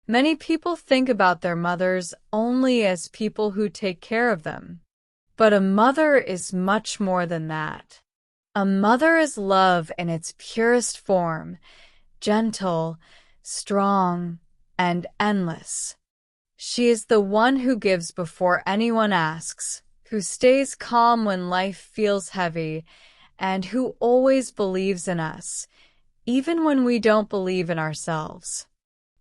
Many people think about their mothers only as people who take care of them. But a mother is much more than that. A mother is love in its purest form, gentle, strong, and endless. She is the one who gives before anyone asks, who stays calm when life feels heavy, and who always believes in us, even when we don't believe in ourselves.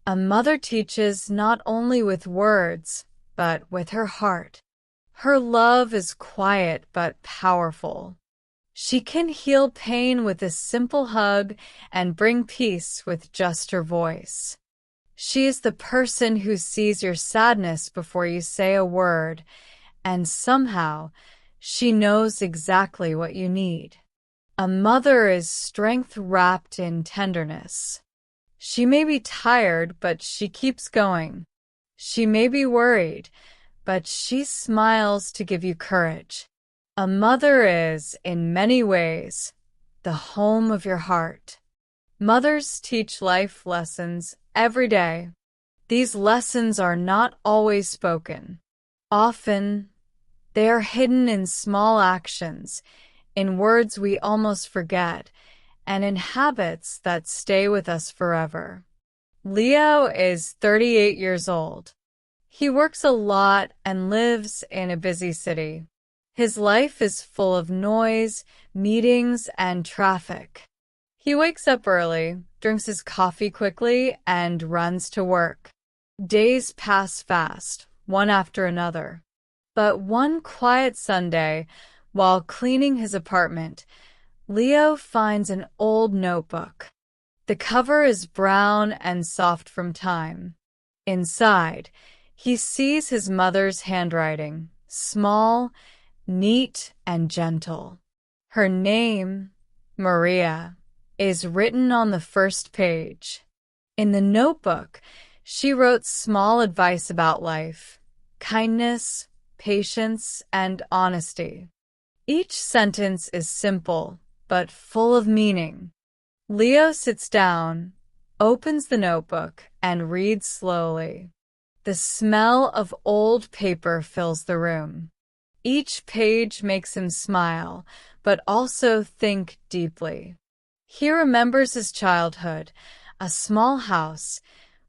A mother teaches not only with words, but with her heart. Her love is quiet but powerful. She can heal pain with a simple hug and bring peace with just her voice. She is the person who sees your sadness before you say a word, and somehow she knows exactly what you need. A mother is strength wrapped in tenderness. She may be tired, but she keeps going. She may be worried, but she smiles to give you courage. A mother is, in many ways, the home of your heart. Mothers teach life lessons every day. These lessons are not always spoken. Often, they are hidden in small actions, in words we almost forget, and in habits that stay with us forever. Leo is 38 years old. He works a lot and lives in a busy city. His life is full of noise, meetings, and traffic. He wakes up early, drinks his coffee quickly, and runs to work. Days pass fast, one after another. But one quiet Sunday, while cleaning his apartment, Leo finds an old notebook. The cover is brown and soft from time. Inside, he sees his mother's handwriting, small, neat, and gentle. Her name, Maria, is written on the first page. In the notebook, she wrote small advice about life, kindness, patience, and honesty. Each sentence is simple, but full of meaning. Leo sits down, opens the notebook, and reads slowly. The smell of old paper fills the room. Each page makes him smile, but also think deeply. He remembers his childhood, a small house,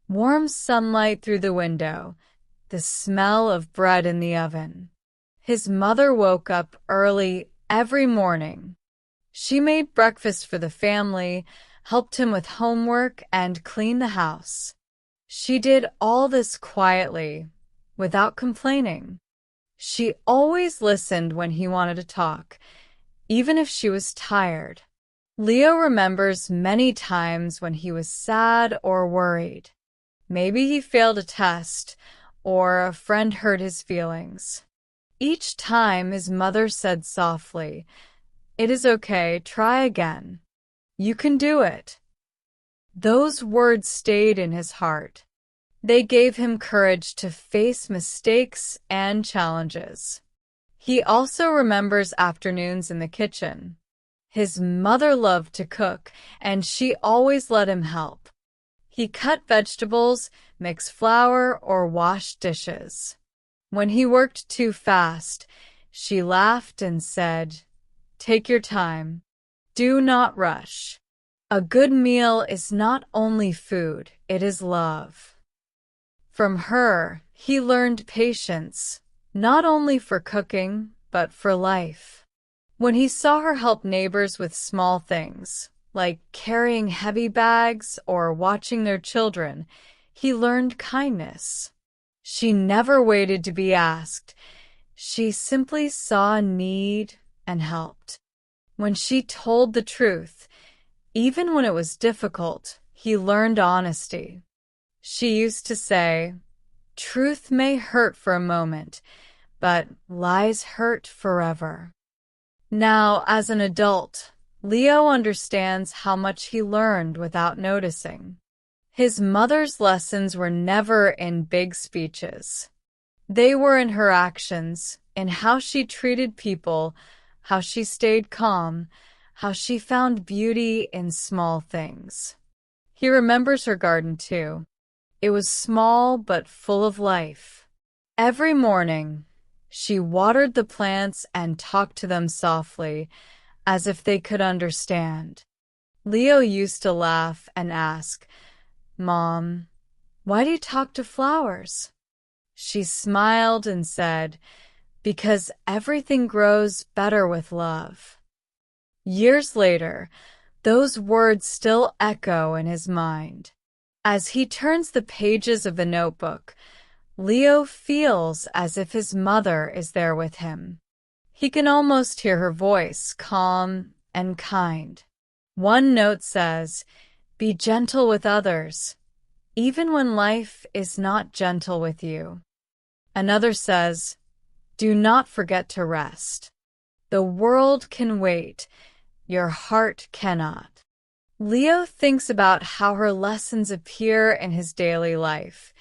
warm sunlight through the window, the smell of bread in the oven. His mother woke up early every morning. She made breakfast for the family, helped him with homework, and cleaned the house. She did all this quietly, without complaining. She always listened when he wanted to talk, even if she was tired. Leo remembers many times when he was sad or worried. Maybe he failed a test, or a friend hurt his feelings. Each time his mother said softly, "It is okay, try again. You can do it." Those words stayed in his heart. They gave him courage to face mistakes and challenges. He also remembers afternoons in the kitchen. His mother loved to cook, and she always let him help. He cut vegetables, mixed flour, or washed dishes. When he worked too fast, she laughed and said, "Take your time. Do not rush." A good meal is not only food, it is love. From her, he learned patience, not only for cooking, but for life. When he saw her help neighbors with small things, like carrying heavy bags or watching their children, he learned kindness. She never waited to be asked. She simply saw a need and helped. When she told the truth, even when it was difficult, he learned honesty. She used to say, "Truth may hurt for a moment, but lies hurt forever." Now, as an adult, Leo understands how much he learned without noticing. His mother's lessons were never in big speeches. They were in her actions, in how she treated people, how she stayed calm, how she found beauty in small things. He remembers her garden too. It was small but full of life. Every morning, she watered the plants and talked to them softly, as if they could understand. Leo used to laugh and ask, "Mom, why do you talk to flowers?" She smiled and said, "Because everything grows better with love." Years later, those words still echo in his mind. As he turns the pages of the notebook, Leo feels as if his mother is there with him. He can almost hear her voice, calm and kind. One note says, "Be gentle with others, even when life is not gentle with you." Another says, "Do not forget to rest. The world can wait, your heart cannot." Leo thinks about how her lessons appear in his daily life,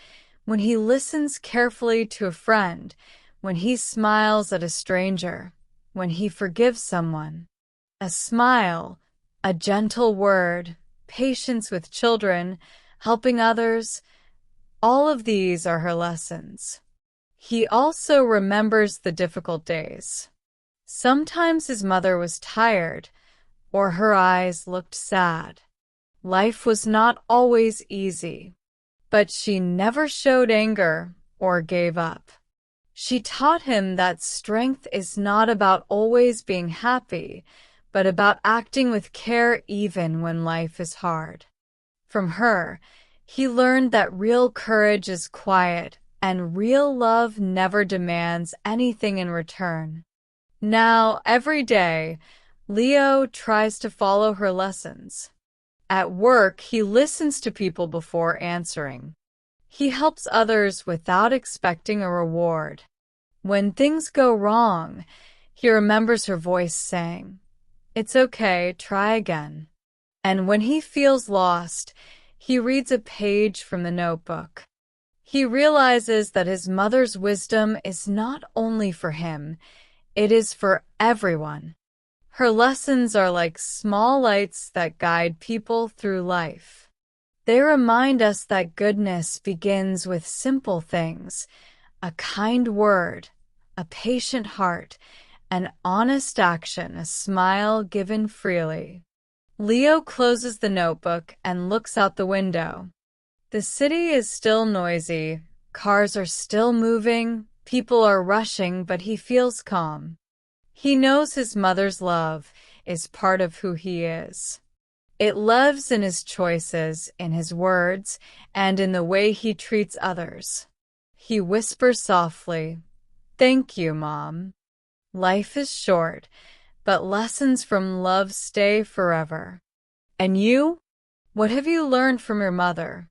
when he listens carefully to a friend, when he smiles at a stranger, when he forgives someone. A smile, a gentle word, patience with children, helping others, all of these are her lessons. He also remembers the difficult days. Sometimes his mother was tired, or her eyes looked sad. Life was not always easy, but she never showed anger or gave up. She taught him that strength is not about always being happy, but about acting with care even when life is hard. From her, he learned that real courage is quiet and real love never demands anything in return. Now, every day, Leo tries to follow her lessons. At work, he listens to people before answering. He helps others without expecting a reward. When things go wrong, he remembers her voice saying, "It's okay, try again." And when he feels lost, he reads a page from the notebook. He realizes that his mother's wisdom is not only for him, it is for everyone. Her lessons are like small lights that guide people through life. They remind us that goodness begins with simple things, a kind word, a patient heart, an honest action, a smile given freely. Leo closes the notebook and looks out the window. The city is still noisy, cars are still moving, people are rushing, but he feels calm. He knows his mother's love is part of who he is. It lives in his choices, in his words, and in the way he treats others. He whispers softly, "Thank you, Mom." Life is short, but lessons from love stay forever. And you? What have you learned from your mother?